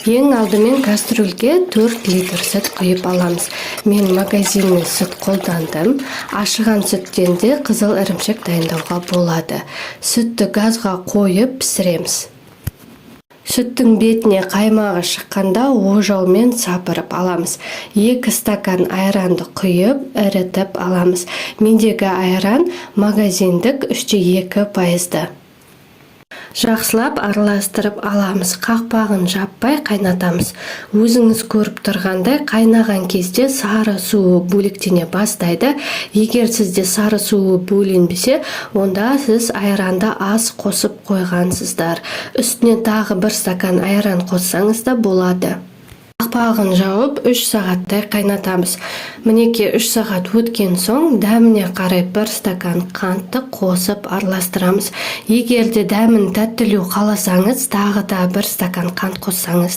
Ең алдымен кастрюльге 4 литр сүт құйып аламыз. Мен магазиннен сүт қолдандым. Ашыған сүттен де қызыл ірімшік дайындауға болады. Сүтті газға қойып пісіреміз. Сүттің бетіне қаймағы шыққанда ожаумен сапырып аламыз. 2 стакан айранды құйып, ірітіп аламыз. Мендегі айран магазиндік 3,2%. Жақсылап араластырып аламыз. Қақпағын жаппай қайнатамыз. Өзіңіз көріп тұрғандай қайнаған кезде сары суы бөлектене бастайды. Егер сізде сары суы бөленбесе, онда сіз айранды аз қосып қойғансыздар. Үстіне тағы 1 стакан айран қоссаңыз да болады. Қақпағын жауып 3 сағаттай қайнатамыз. Мінеке 3 сағат өткен соң дәміне қарай 1 стакан қантты қосып араластырамыз. Егер де дәмін тәттілеу қаласаңыз, тағы да 1 стакан қант қоссаңыз